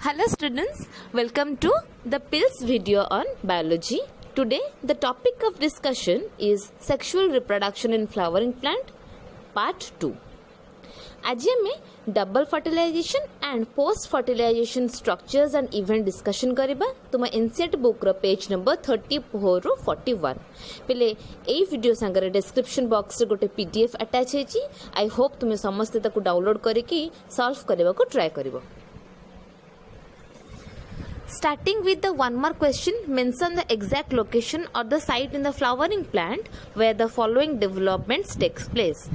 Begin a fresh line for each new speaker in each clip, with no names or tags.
Hello students, welcome to the PILS video on biology. Today the topic of discussion is sexual reproduction in flowering plant part 2. आज हमें double fertilization and post fertilization structures and event discussion करिबा तुम NCERT book रो page number 34 रो 41 पहले एई video संगरे description box रे गोटे पीडीएफ अटैच हेची। आई होप तुम समस्त ताको डाउनलोड करके सॉल्व करबा को try करिवो। Starting with the one mark question, mention the exact location or the site in the flowering plant where the following developments takes place.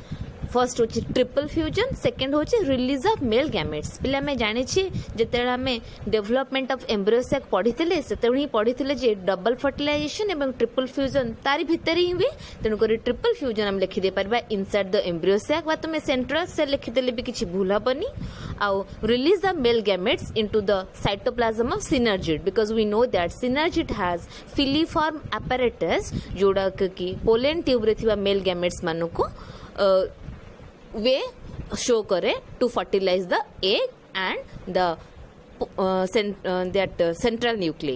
First होची triple fusion, second होची release of male gametes. पिला में जाने छी जेतेला हमें development of embryo sac पढ़ीथिले सेतेबे ही पढ़ीथिले जे डबल फर्टिलाइजेशन एवं ट्रिपल फ्यूजन तारी भितर ही हुए। तेणु करी ट्रिपल फ्यूजन हम लिखि दे परबा इनसाइड द एम्ब्रियो सैक बा तुमे सेंट्रल सेल लिखि देले भी किछि भूल हबनी। आउ release of male gametes into the cytoplasm of synergid because we know that synergid has filiform apparatus जोड़ा कि पोलन ट्यूब रे थिबा मेल गैमेट्स मानु को वे शो करे to fertilize the egg and that central nuclei.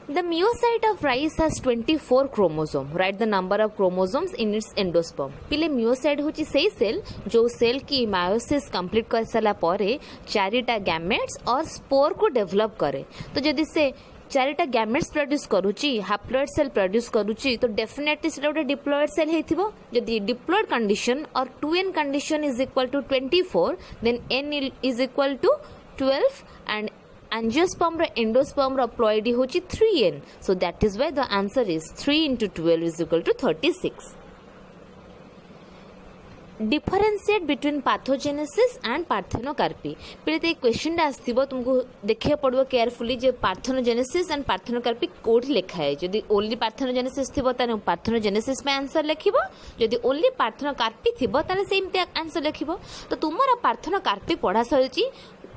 The myocyte of rice has 24 chromosome. Write the number of chromosomes in its endosperm. पिले myocyte होची सेई सेल जो सेल की meiosis कंप्लीट कर साला परे चारिटा गैमेट्स और स्पोर को डेवलप करे। तो जदि से चारिटा गैमेट्स प्रोड्यूस करूची हैप्लॉइड सेल प्रोड्यूस करूची तो डेफिनेटली सेटा गोटे डिप्लॉइड सेल हेथिबो। जदि डिप्लॉइड कंडीशन और 2n condition is equal to 24 then n is equal to 12 and angiosperm रो एंडोस्पर्म रो प्लॉइडी होची 3n. So that is why the answer is 3 into 12 is equal to 36. Differentiate between pathogenesis and parthenocarpy. पहले तो question आसथिबो तुमको देखिया पड़बो carefully जे पार्थेनोजेनेसिस एंड पार्थेनोकार्पी कोठी लिखा है। जदि ओनली पार्थेनोजेनेसिस थिबो ताने पार्थेनोजेनेसिस में आंसर लिखिबो, जदि ओनली पार्थेनोकार्पी थिबो ताने सेम आंसर लिखिबो। तो तुमरा पार्थेनोकार्पी पढ़ा सरिची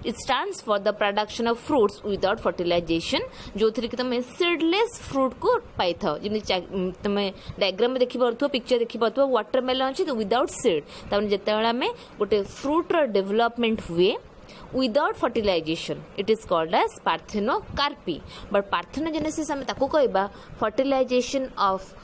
it stands for the production of fruits without fertilization जो थी कि तुम सीडलेस फ्रूट को पाई था। जमी तुम डायग्राम में देखी पार्थो पिक्चर देखी पार्थो वाटरमेलन अच्छी तो विदाउट सीड तमें जितेबाला में गोटे फ्रूट रो डेवलपमेंट हुए without fertilization it is called as parthenocarpy. But parthenogenesis हम ताको कहबा fertilization of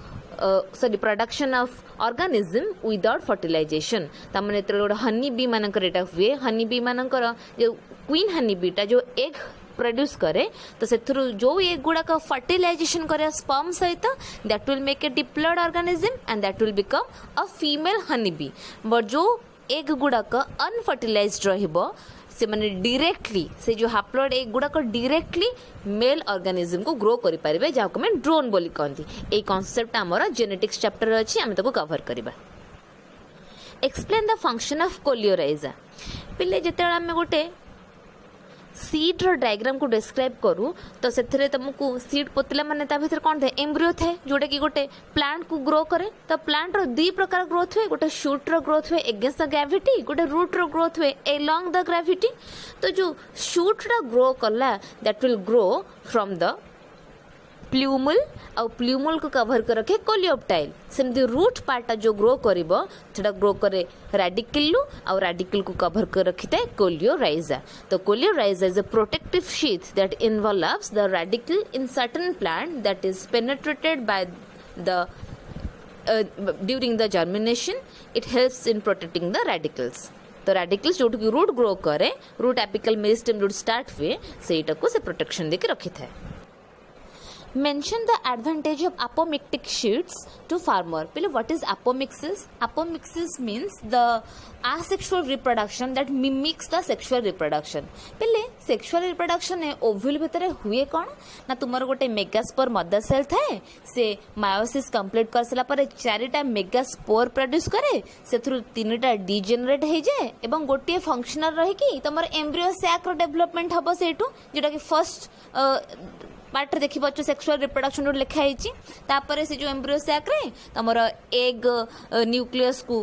sorry production of organism without fertilization. तमने गोटे हनी बी मानकर एटा हुए। हनी बी मानकर जो क्वीन हनी बीटा जो एग प्रोड्यूस करे तो से जो एग गुड़ाक फर्टिलाइजेशन करे स्पर्म सहित that will make a diploid organism and that will become a female honey bee. But जो एग गुड़ाक अनफर्टिलाइज्ड रहिबो से माने डायरेक्टली से जो हैप्लॉइड एग गुड़ाक डायरेक्टली मेल ऑर्गेनिज्म को ग्रो करि परिबे जाको में ड्रोन बोली कहंती। ए कांसेप्ट हमर जेनेटिक्स चैप्टर अछि हम ताको कवर करबा। Explain the function of coleorhiza. पहिले जेतेला हम गोटे सीड रो डायग्राम को डिस्क्राइब करू तो सेथरे तुमको सीड पोतला माने ता भीतर कोन थे एम्ब्रियो थे जोटा कि गोटे प्लांट को ग्रो करे। तो प्लांट रो दी प्रकार ग्रोथ हुए, गोटे शूट रो ग्रोथ हुए अगेंस्ट द ग्रेविटी, गोटे रूट रो ग्रोथ हुए अलोंग द ग्रेविटी। तो जो शूट रो ग्रो कला that will grow from the plumule और प्ल्यूमुल को कवर कर रखे कोलियोप्टाइल। सेमती रूट पार्ट जो ग्रो करिवो सेटा ग्रो करे रेडिकल और रेडिकल को कवर कर रखी था कोलियोराइजा। तो coleorhiza is a protective sheath that involves the radical in certain plant that is penetrated by the during the germination. It helps in protecting the radicals. तो radicals जो root grow करे root apical meristem जो start हुए सेटा को से protection देके रखी था। Mention the advantage of apomictic sheets to farmer. Pile what is apomixis? Apomixis means the asexual reproduction that mimics the sexual reproduction. पहले sexual reproduction है ओव्यूल भितर हुए कौन ना तुमर गोटे मेगास्पोर मदर सेल थाए से मायोसिस कंप्लीट कर सला पर चारिटा मेगास्पोर प्रोड्यूस करे सेथुरु तीनटा डिजेनरेट हे जाए एवं गोटे फंक्शनल रही कि तुमर एम्ब्रियो सैक रो डेवलपमेंट हबो सेटू जेटा कि फर्स्ट पार्ट देखी पाचो सेक्सुअल रिप्रोडक्शन लिखा है। तापर से जो एम्ब्रियो सैक रे तमर एग न्यूक्लियस को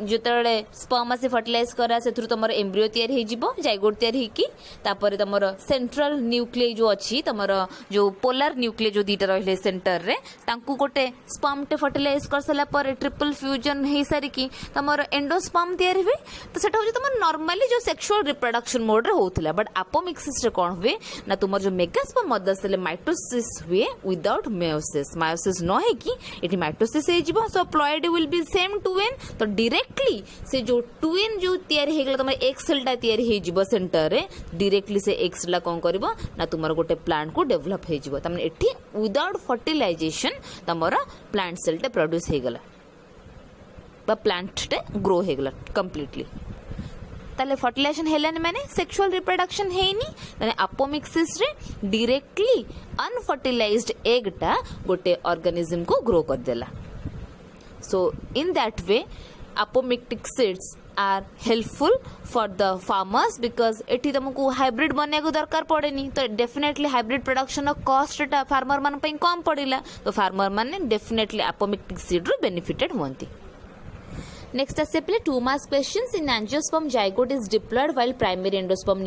ଯେତେବେଳେ ସ୍ପର୍ମ ଆସି ଫର୍ଟିଲାଇଜ କରା ସେଥିରୁ ତମର ଏମ୍ବ୍ରିଓ ତିଆରି ହେଇଯିବ ଜାଇଗୋଟ ତିଆରି ହେଇକି ତାପରେ ତମର ସେଣ୍ଟ୍ରାଲ ନ୍ୟୁକ୍ଲିୟଇ ଯୋଉ ଅଛି ତମର ଯୋଉ ପୋଲାର ନ୍ୟୁକ୍ଲିୟଇ ଯୋଉ ଦିଟା ରହିଲେ ସେଣ୍ଟରରେ ତାଙ୍କୁ ଗୋଟେ ସ୍ପର୍ମଟେ ଫର୍ଟିଲାଇଜ କରିସାରିଲା ପରେ ଟ୍ରିପଲ फ्यूजन ହେଇ ସାରିକି ତମର ଏଣ୍ଡୋସ୍ପର୍ମ ତିଆରି ହୁଏ ତ ସେଟା ହଉଛି ତମର ନର୍ମାଲି ଯୋଉ ସେକ୍ସୁଆଲ ରିପ୍ରଡକ୍ସନ ମୋଡରେ ହଉଥିଲା ବଟ୍ ଆପୋମିକ୍ସିସରେ କ'ଣ ହୁଏ ନା ତୁମର ଯୋଉ ମେଗାସ୍ପର୍ମ ମଦର୍ସ ହେଲେ ମାଇଟୋସିସ୍ ହୁଏ ୱିଦାଉଟ୍ ମାୟୋସିସ୍ ନ ହେଇକି ଏଠି ମାଇଟୋସିସ୍ ହେଇଯିବ ସୋ ପ୍ଲଏଡ୍ ୱିଲ୍ ବି सेम टुएन तो डायरेक्टली से जो टुएन जो तैयारी हेगला तुम एक सेलटा तैयारी हेजिबो सेंटर रे डायरेक्टली से एक सेलटा कोन करबो ना तुमर गोटे प्लांट को डेवलप हेजिबो तमने एठी विदाउट फर्टिलाइजेशन तमरा प्लांट सेलटा प्रोड्यूस हेगला बा प्लांट टे ग्रो हेगला कंप्लीटली ताले फर्टिलाइजेशन हेलानी माने सेक्सुअल रिप्रोडक्शन हेनी माने अपोमिक्सिस रे डायरेक्टली अनफर्टिलाइज्ड एग टा गोटे ऑर्गेनिज्म को ग्रो कर देला so in that way apomictic seeds are helpful for the farmers because एठी तुमको हाइब्रिड बने को दरकार पड़ेनी तो डेफिनेटली हाइब्रिड प्रोडक्शन कॉस्ट टा फार्मर मान पे कम पड़िला तो फार्मर माने definitely apomictic seed row benefited होंती Next as simple 2 marks questions in angiosperm zygote is diploid while primary endosperm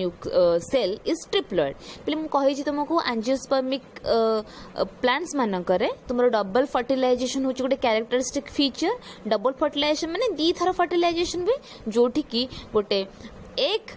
cell is triploid. पहले मैं कहि छी तुमको angiospermic plants मान करे तुमरो डबल फर्टिलाइजेशन होची गोटे कैरेक्टरिस्टिक फीचर डबल फर्टिलाइजेशन माने दी थर फर्टिलाइजेशन भी जोठी की गोटे एक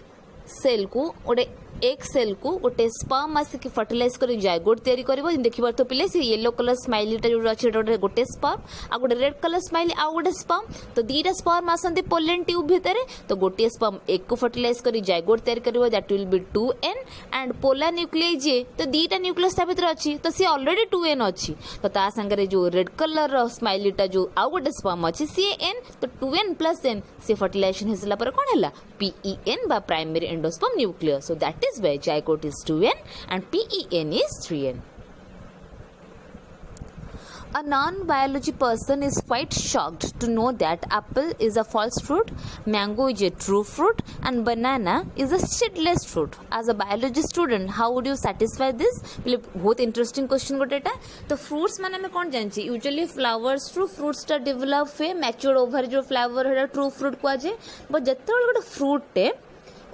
सेल को गोटे एक सेल को गोटे स्पर्म आसिक फर्टिलाइज कर जायगोट तैयारी करबो देखि बार तो पिले से येलो कलर स्माइलीटा जो अछि गोटे स्पर्म आ गोटे रेड कलर स्माइली आ गोटे स्पर्म तो दीटा स्पर्म आसंती पोलन ट्यूब भितरे तो गोटे स्पर्म एक को फर्टिलाइज कर जायगोट तैयारी करबो that will be 2n and polar nucleus जे तो दीटा न्यूक्लियस ता भितर अछि तो सी ऑलरेडी 2n अछि तो ता संगे जो रेड कलर स्माइलीटा जो आ गोटे स्पर्म अछि सी n तो 2n + n से फर्टिलाइजेशन हेसला पर कोन हला PEN बा primary endosperm nucleus so that is where zygote is 2n and PEN is 3n. A non-biology person is quite shocked to know that apple is a false fruit, mango is a true fruit and banana is a seedless fruit. As a biology student, how would you satisfy this? बहुत interesting question गोटे टा तो fruits माने में कौन जानची usually flowers through fruits टा develop हुए matured over जो flower है true fruit को आजे but जत्ते गोटे fruit टे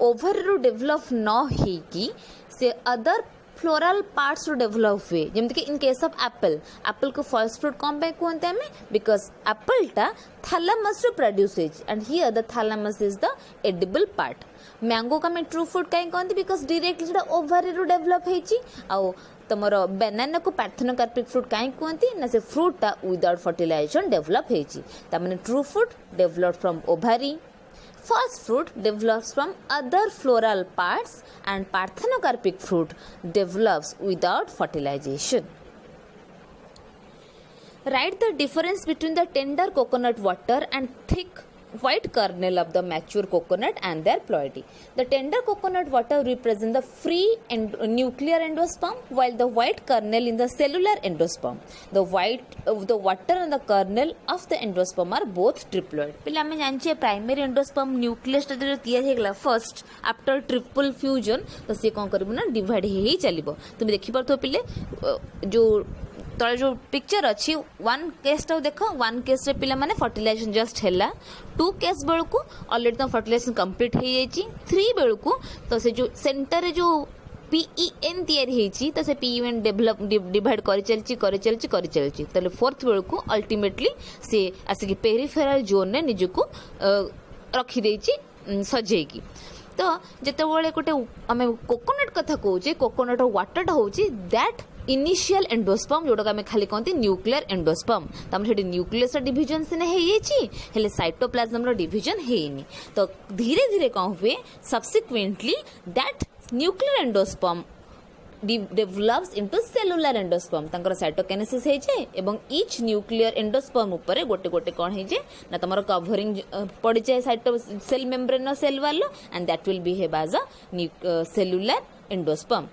ओभर रू डेवलप न होगी से अदर फ्लोरल पार्ट्स रू डेवलप हुए जमते कि इन केस ऑफ एप्पल को फॉल्स फ्रूट कौन पे कहते हैं बिकॉज एप्पल टा थैलेमस रू produce and here the thalamus is the edible part mango का में ट्रू फ्रूट कहीं कहते बिकॉज डायरेक्टली जेटा ओभर रू डेवलप होईची आउ तमर बनाना को पार्थेनोकार्पिक फ्रूट कहीं कहते ना से फ्रूट टा विदाउट फर्टिलाइजेशन डेवलप होईची ता माने true fruit develop from ovary False fruit develops from other floral parts and parthenocarpic fruit develops without fertilization. Write the difference between the tender coconut water and thick white kernel of the mature coconut and their ploidy. The tender coconut water represents the free nuclear endosperm while the white kernel in the cellular endosperm. The water and the kernel of the endosperm are both triploid. पहले हमें जानचे primary endosperm nucleus टा जो तैयारी हेगला first after triple fusion तो से कोन करबो ना divide हे चलिबो तुम देखि परथो पिले जो तले जो पिक्चर अच्छी वन केस टा देखो वन केस रे पिला माने फर्टिलाइजेशन जस्ट हैला 2 केस बेल को ऑलरेडी तो फर्टिलाइजेशन कंप्लीट हो जाइची 3 बेल को तो से जो सेंटर रे जो PEN तैयारी हेची तो से PEN डेवलप डिवाइड करि चलची तले फोर्थ बेल को अल्टीमेटली से आसे पेरिफेरल जोन ने निज को रखी देची सजेकी तो जेते बेले गोटे आमे कोकोनट कथा कहूचे कोकोनट वाटर होची दैट इनिशियल एंडोस्पर्म जोटा आम खाली कहते न्यूक्लियर एंडोस्पर्म तमें न्यूक्लियस डिविजन सिना हेले साइटोप्लाज्म डिविजन हेनी तो धीरे धीरे कौन हुए subsequently that nuclear endosperm develops into cellular endosperm तांकर साइटोकाइनेसिस हे जे एवं ईच न्यूक्लियर एंडोस्पर्म ऊपर गोटे गोटे कोन हे जे ना तमरो कवरिंग पड़ जाए साइटो सेल मेम्ब्रेन सेल वालो and that will behave as a cellular endosperm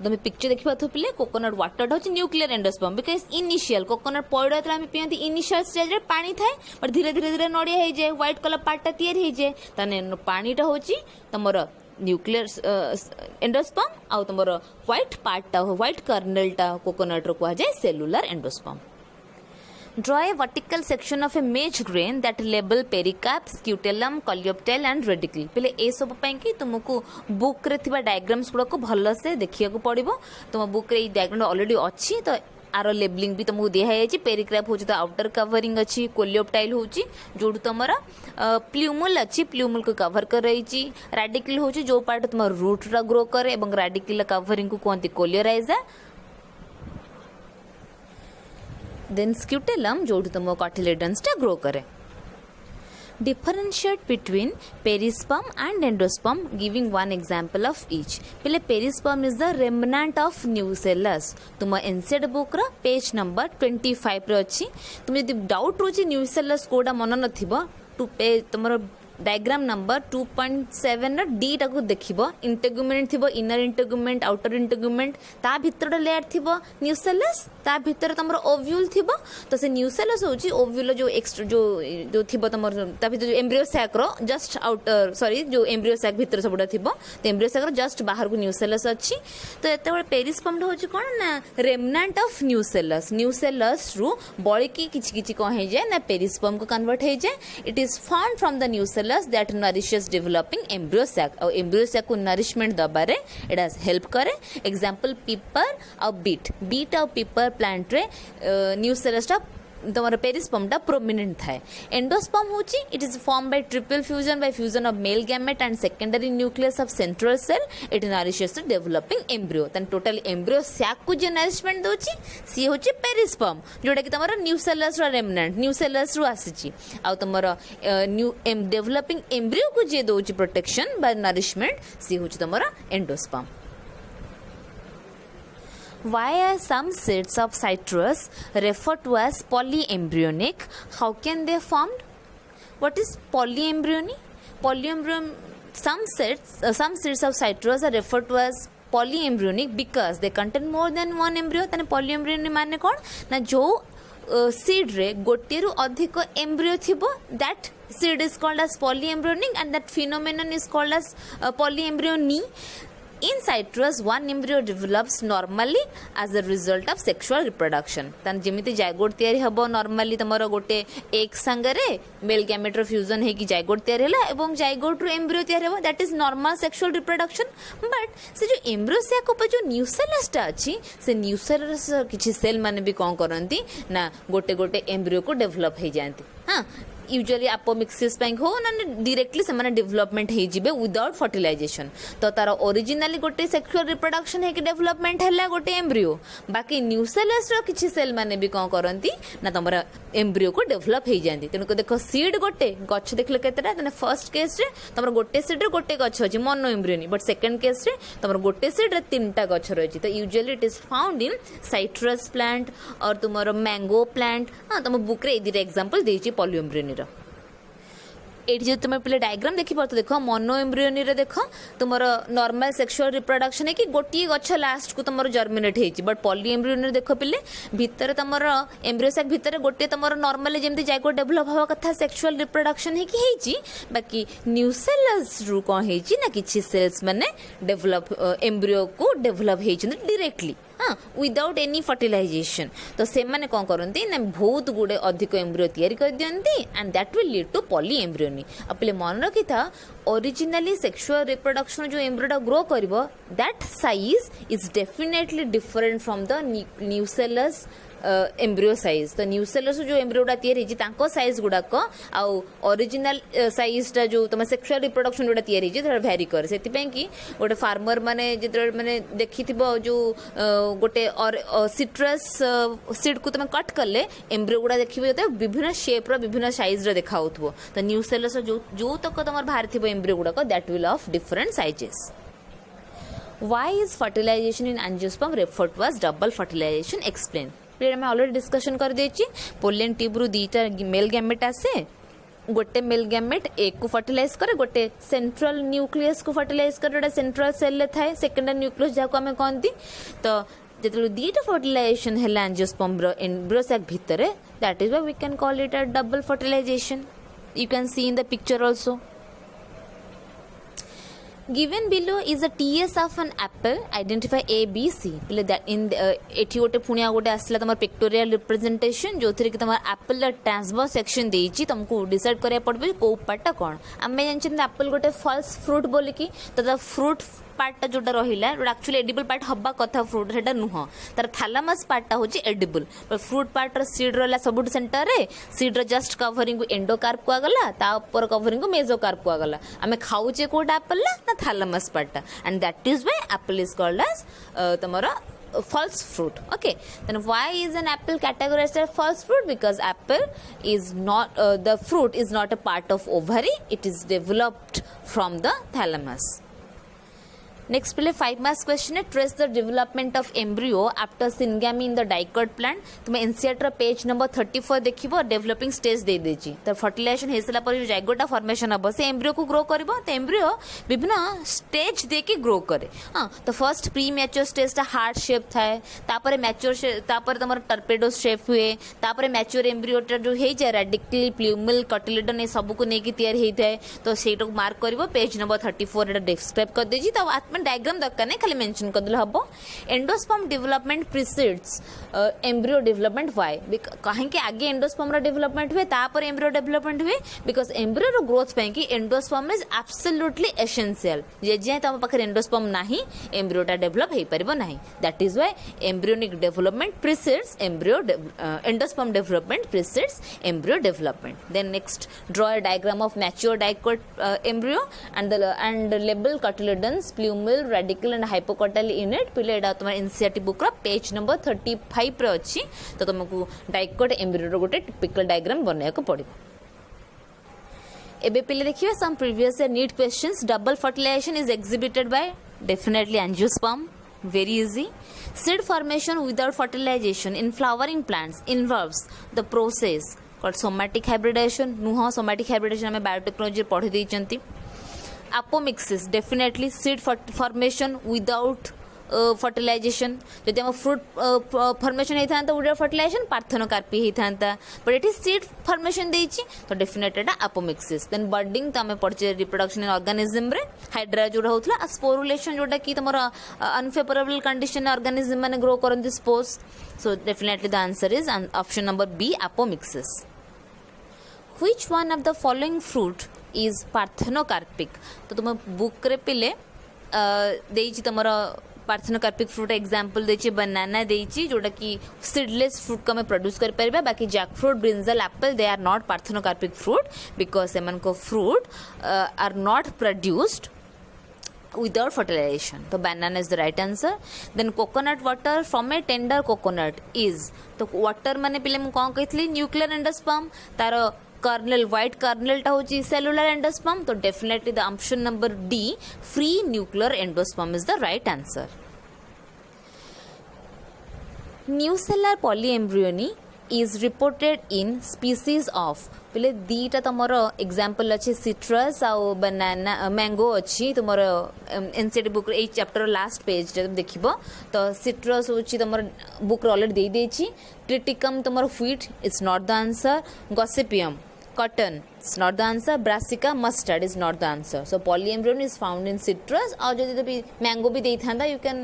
तुम पिक्चर देखा पिले कोकोनट वाटर हूँ nuclear endosperm because initial coconut पौड़ जो आम पिंती इनिशियल स्टेज रे पानी थाए बट धीरे धीरे धीरे नड़िया हो जाए व्हाइट कलर पार्टा तैयारी हो जाए ताने पानीटा हूँ तुम न्यूक्लियर एंडोस्पर्म आउ तुम व्हाइट पार्टा व्हाइट कर्नेलटा कोकोनट रो कह जाए cellular endosperm Draw a vertical section of a maize grain that label pericarp, scutellum, coleoptile and radicle. पहले ए सब पई कि तुमको बुक रे थिबा डायग्राम्स गुडा को भलो से देखिया को पड़िबो. तुम बुक रे ई डायग्राम ऑलरेडी अछि तो आरो लेबलिंग भी तुमको दिया है पेरिक्राप हो तो आउटर कवरिंग अच्छी कोलियोप्टाइल होची जो तुमरा प्ल्यूमल अच्छी प्ल्यूमल को कवर कर रही राडिकल होची जो पार्ट तुम रूट रा ग्रो करे एवं राडिकल कवरिंग को कहते कोलियोराइजा देन स्क्यूटेलम जो तुम कार्टिलेडन्स टा ग्रो करे. Differentiate between perisperm and endosperm, giving one example of each. पहले perisperm is the remnant of nucellus. तुम NCERT book रा पेज नंबर 25 रे अच्छी. तुम यदि डाउट रोची nucellus कोडा मन नथिबो टू पेज तुमरो डायग्राम नंबर 2.7 रा डी टाको देखिबो इंटेगुमेंट थिबो इनर इंटेगुमेंट आउटर इंटेगुमेंट ता भीतर लेयर थिबो न्यूसेलस ता भीतर तमरो ओव्यूल थिबो तो से न्यूसेलस होची ओव्यूल जो एक्स्ट्रा जो थिबो तमरो ता भीतर जो एम्ब्रियो सैक रो जस्ट आउटर सॉरी जो एम्ब्रियो सैक भीतर सबडा थिबो तो एम्ब्रियो सैक रो जस्ट बाहर को न्यूसेलस अछि तो एते बळे पेरिस्पर्म होची कोन ना रेमनेंट ऑफ न्यूसेलस रु बळी की किछि को हे जाय ना पेरिस्पर्म को कन्वर्ट हे जाय. It is found from the nucellus that nourishes developing embryo sac और embryo sac को nourishment दबारे एटा हेल्प करे. एग्जांपल पीपर और बीट और पीपर प्लांट रे न्यूसेलस टा तमर पेरिस्पर्म टा प्रोमिनेंट थाए. एंडोस्पर्म होची it is form by triple fusion by fusion of male gamete and secondary nucleus of central cell. It nourishes the developing embryo तन टोटल एम्ब्रियो सैक को जे नरिशमेंट दोची सी होची पेरिस्पर्म जोटा कि तमर न्यूसेलस रो रेमनेंट न्यूसेलस रो आसीची आ तमर new developing embryo को जे दोची protection bye nourishment सी होची तमर endosperm. Why are some sets of citrus referred to as polyembryonic? How can they formed? What is polyembryony? Some sets of citrus are referred to as polyembryonic because they contain more than one embryo. तने polyembryony माने कौन ना जो seed रे गोटे रु अधिक embryo थिबो that seed is called as polyembryonic and that phenomenon is called as polyembryony. In citrus, one embryo develops normally as a result of sexual reproduction. तन जेमिति जायगोट तयारी हबो नॉर्मली तमरो गोटे एक संगरे मेल गैमेट रो फ्यूजन हे कि zygote तयारी हला एवं zygote रो embryo तयारी हबो that is normal sexual reproduction. But से जो एम्ब्रियो से को जो न्यूसेलस टा अछि से न्यूसेलस किछि सेल माने भी कोन करंती ना गोटे एम्ब्रियो को डेवलप हे जानती. हां यूजुअली अपोमिक्सिस बैंक हो ना डायरेक्टली से माने डेवलपमेंट हे जिबे विदाउट फर्टिलाइजेशन तो तार ओरिजिनली गोटे सेक्सुअल रिप्रोडक्शन हे कि डेवलपमेंट हैला गोटे एम्ब्रियो बाकी न्यूसेलस रो किछि सेल माने भी कोन करंती ना तमरा एम्ब्रियो को डेवलप हे जानती. तेनु को देखो सीड गोटे गछ देखले केतेटा तने फर्स्ट केस रे तमरा गोटे सीड रे गोटे गछ अछि mono embryony but second case रे तमरा गोटे सीड रे तीनटा गछ रहछि तो usually it is found in citrus plant और तुमरो मैंगो प्लांट. हां तुम बुक रे इदिर एग्जांपल देछि पॉलीएम्ब्रियोनी रो. एटी जो तुम पे डायग्राम देखी पार्थ देख मोनो एम्ब्रियोनी रे देख तुम नॉर्मल सेक्सुअल रिप्रोडक्शन है कि गोटे गछ लास्ट को तुम जर्मिनेट होती बट पॉली एम्ब्रियोनी रे देख पे भितर तुम एम्ब्रियो सैक भितर गोटे तुम नॉर्मली जमी जाइगो डेभलप हवा कथा सेक्सुअल रिप्रोडक्शन है कि बाकी न्यूसेलस रु कौन है ना किसी सेल्स माने डेभलप एम्ब्रियो को डेभलप होती डायरेक्टली हाँ विदाउट एनी फर्टिलाइजेशन तो से माने कौन करती ना बहुत गुड़े अधिक एम्ब्रियो तैयारी कर दियंती and that will lead to polyembryony. अपने मन रखी था ओरिजिनली सेक्सुअल रिप्रोडक्शन जो एम्ब्रियोटा ग्रो करिवो that size is definitely different from the nucellus embryo size. तो न्यूसेलस जो एम्ब्रियोटा तैयारी तांको साइज गुड़ाक आउ ओरिजिनल साइजटा जो तुम सेक्सुअल रिप्रोडक्शन जोटा तैयारी भैरी करे से कि गोटे फार्मर माने जिते माने देखि जो गोटे सिट्रस सीड को तुम कट कले एम्ब्रियो गुड़ा देखिए विभिन्न शेप्र विभिन्न साइज देखा हो तो न्यूसेलस जो तक तुम बाहर एम्ब्रियो गुड़ाक that will of different sizes. Why is fertilization in angiosperm referred to as double fertilization? Explain. मैं ऑलरेडी डिस्कशन कर देछि पोलियन ट्यूब रु दीटा मेल गैमेट आसे गोटे मेल गैमेट एक को फर्टिलाइज करे गोटे सेंट्रल न्यूक्लियस को फर्टिलाइज करे सेंट्रल सेल ले थाए सेकेंडरी न्यूक्लियस जाको आमे कहंती तो जेतलो दीटा फर्टिलाइजेशन हैला एंजियोस्पर्म रो एम्ब्रियो सैक भितरे that is why we can call it a double fertilization. You can see in the picture also. Given below is a TS of an apple. Identify A, B, C. पहले that in एठी गोटे पुनिया गोटे आसला तमर pictorial representation जो थी कि तमर एप्पल ट्रांसवर्स सेक्शन देइची तुमको डिसाइड करिया पड़बे को पार्टटा कोन आमे जानछन एप्पल गोटे फॉल्स फ्रूट बोली कि त फ्रूट पार्टटा जोटा रहिला जोटा एक्चुअली एडिबल पार्ट हब्बा कथा फ्रूट सेटा नुह तार थैलामस पार्टटा होची एडिबल पर फ्रूट पार्ट र सीड रहला सबुट सेंटर रे सीड र जस्ट कवरिंग एंडोकार्प को गला ता ऊपर कवरिंग मेसोकार्प को गला आमे खाउचे कोटा एप्पल ना थैलामस पार्टटा and that is why apple is called as तमरा false fruit. Okay, then why is an apple categorized as false fruit? Because apple is not the fruit is not a part of ovary, it is developed from the thalamus. Next पहले 5 marks question है trace the development of embryo after syngamy in the dicot plant तुम NCERT page number 34 देखिबो developing stage दे देची तो fertilization हेसला पर जो जाइगोटा formation हबो से एम्ब्रियो को ग्रो करबो तो एम्ब्रियो विभिन्न स्टेज देके ग्रो करे हां तो फर्स्ट प्री मैच्योर स्टेज ता हार्ट शेप थाए तापर मैच्योर तापर तमर टर्पेडो शेप हुए तापर मैच्योर एम्ब्रियो जो हे जाय रेडिकली प्लूमल कटिलेडन ए सब को नेकी तैयार हेई थाए तो सेटो मार्क करबो पेज नंबर 34 एटा डिस्क्राइब कर देजी तो डायग्राम दरकार नहीं खाली मेंशन कर दिले हबो endosperm development precedes embryo development why कहीं के आगे एंडोस्पर्म रा डेवलपमेंट हुए तापर एम्ब्रियो डेवलपमेंट हुए बिकॉज एम्ब्रियो रो ग्रोथ पे कि एंडोस्पर्म इज एब्सोल्युटली एसेंशियल जे जे तम पाखर एंडोस्पर्म नाही एम्ब्रियोटा डेवलप हे परिबो नाही that is why embryonic development precedes embryo endosperm development precedes embryo development then next draw a diagram of mature dicot embryo and label cotyledons plumule radicle and हाइपोकॉटाइल unit पहले एटा तुम एनसीईआरटी बुक रा page number 35 रे अछि तो तुमको dicot embryo रो गोटे typical diagram बनाया को पड़िबो एबे पहले देखिए some previous year NEET questions double fertilization is exhibited by definitely angiosperm very easy seed formation without fertilization in flowering plants involves the process called somatic hybridization नुह somatic hybridization हमें biotechnology पढ़ी देइचंती apomixis definitely seed formation without fertilization जदि हम fruit formation होता without fertilization parthenocarpy होता but ये seed formation देइची तो डेफिनेट एटा एपोमिक्सिस देन बर्डिंग तो आम पढ़े रिप्रोडक्शन इन ऑर्गेनिज्म रे हाइड्रा जोड़ा होता स्पोरुलेशन जोटा कि तुम अनफेवरेबल कंडीशन ऑर्गेनिज्म माने ग्रो करंती spores so definitely the answer is option number B apomixis which one of the following fruit is parthenocarpic तो तुम बुक रे पिले देइची तुमरा पार्थेनोकार्पिक फ्रूट एग्जांपल देछि बनाना देछि जोटा कि सीडलेस फ्रूट को हमें प्रोड्यूस कर परबा बाकी jackfruit brinjal apple they are not parthenocarpic fruit because सेमन को fruit are not produced without fertilization तो banana is the right answer then coconut water from a tender coconut is तो water माने पहले मु कोन कहथली न्यूक्लियर एंडोस्पर्म तार kernel white kernel टा होची सेलुलर एंडोस्पर्म तो definitely the option number D free nuclear endosperm is the right answer nucellar polyembryony is reported in species of पहले दीटा तुमर एग्जांपल अच्छे सिट्रस आउ बनाना मैंगो अच्छी तुमर एनसीईआरटी बुक ए चैप्टर लास्ट पेज जब देखिबो तो सिट्रस होची तुमर बुक ऑलरेडी दे देछि ट्रिटिकम तुमर wheat is not the answer gossypium cotton is not the answer brassica mustard is not the answer so polyembryon is found in citrus और जदि भी mango भी देई थांदा you can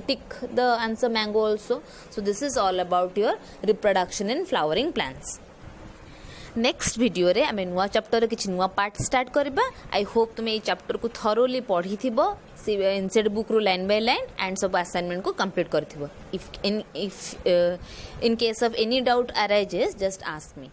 tick the answer mango also so this is all about your reproduction in flowering plants next video रे आमे नुआ chapter किछि नुआ पार्ट स्टार्ट करबा आई होप तुमे ए चैप्टर को थरोली पढ़ी थिबो इनसेड बुक रो लाइन बाय लाइन एंड सब असाइनमेंट को कंप्लीट करथिबो if in case of any doubt arises just ask me